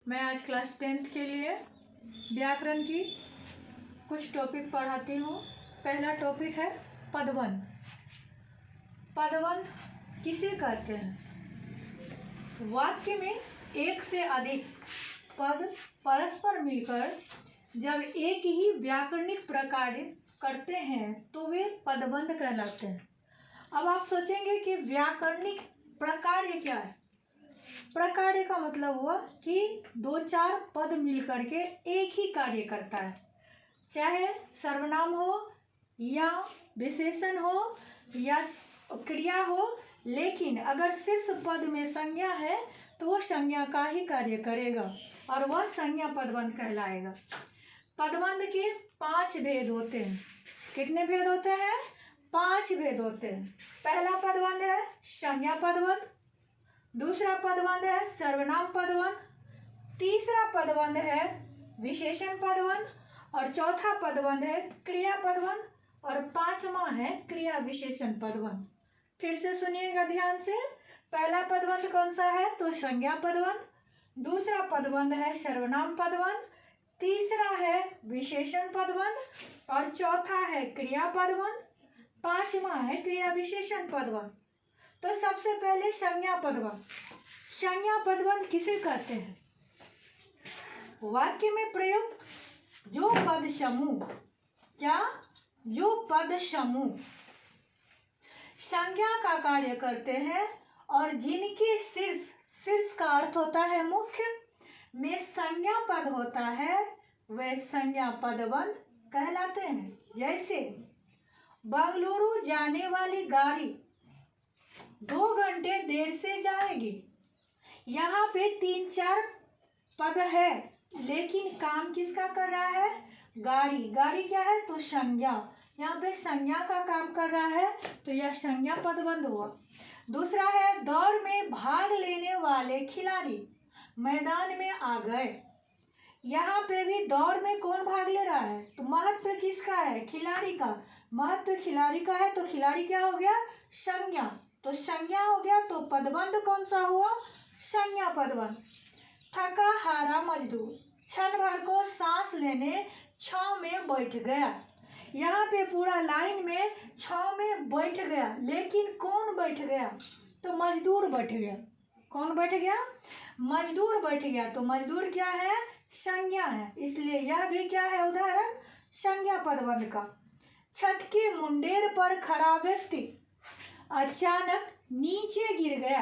मैं आज class 10th के लिए व्याकरण की कुछ टॉपिक पढ़ाती हूँ। पहला टॉपिक है पदबंध। पदबंध किसे कहते हैं? वाक्य में एक से अधिक पद परस्पर मिलकर जब एक ही व्याकरणिक प्रकार करते हैं तो वे पदबंध कहलाते हैं। अब आप सोचेंगे कि व्याकरणिक प्रकार क्या है? प्रकार का मतलब हुआ कि दो चार पद मिलकर के एक ही कार्य करता है, चाहे सर्वनाम हो या विशेषण हो या क्रिया हो, लेकिन अगर शीर्ष पद में संज्ञा है तो वो संज्ञा का ही कार्य करेगा और वह संज्ञा पदबंध कहलाएगा। पदबंध के 5 भेद होते हैं। कितने भेद होते हैं? 5 भेद होते हैं। पहला पदबंध है संज्ञा पदबंध, दूसरा पदबंध है सर्वनाम पदबंध, तीसरा पदबंध है विशेषण पदबंध और चौथा पदबंध है क्रिया पदबंध और पांचवा है क्रिया विशेषण पदबंध। फिर से सुनिएगा ध्यान से। पहला पदबंध कौन सा है? तो संज्ञा पदबंध, दूसरा पदबंध है सर्वनाम पदबंध, तीसरा है विशेषण पदबंध और चौथा है क्रिया पदबंध, पांचवा है क्रिया विशेषण पदबंध। तो सबसे पहले संज्ञा पदबंध। संज्ञा पदबंध किसे कहते हैं? वाक्य में प्रयुक्त जो पद समूह, क्या? जो पद समूह संज्ञा का कार्य करते हैं और जिनके शीर्ष का अर्थ होता है मुख्य में संज्ञा पद होता है, वे संज्ञा पदबंध कहलाते हैं। जैसे बंगलुरु जाने वाली गाड़ी 2 घंटे देर से जाएगी। यहाँ पे 3-4 पद है, लेकिन काम किसका कर रहा है? गाड़ी। गाड़ी क्या है? तो संज्ञा। यहाँ पे संज्ञा का काम कर रहा है, तो यह संज्ञा पदबंध हुआ। दूसरा है दौड़ में भाग लेने वाले खिलाड़ी मैदान में आ गए। यहाँ पे भी दौड़ में कौन भाग ले रहा है? तो महत्व किसका है? खिलाड़ी का। महत्व खिलाड़ी का है, तो खिलाड़ी क्या हो गया? संज्ञा। तो संज्ञा हो गया, तो पदबंध कौन सा हुआ? संज्ञा पदबंध। थका हारा मजदूर क्षण भर को सांस लेने छांव में बैठ गया। यहाँ पे पूरा लाइन में छांव में बैठ गया, लेकिन कौन बैठ गया? तो मजदूर बैठ गया। कौन बैठ गया? मजदूर बैठ गया। तो मजदूर क्या है? संज्ञा है, इसलिए यह भी क्या है? उदाहरण संज्ञा पदबंध का। छत के मुंडेर पर खड़ा व्यक्ति अचानक नीचे गिर गया।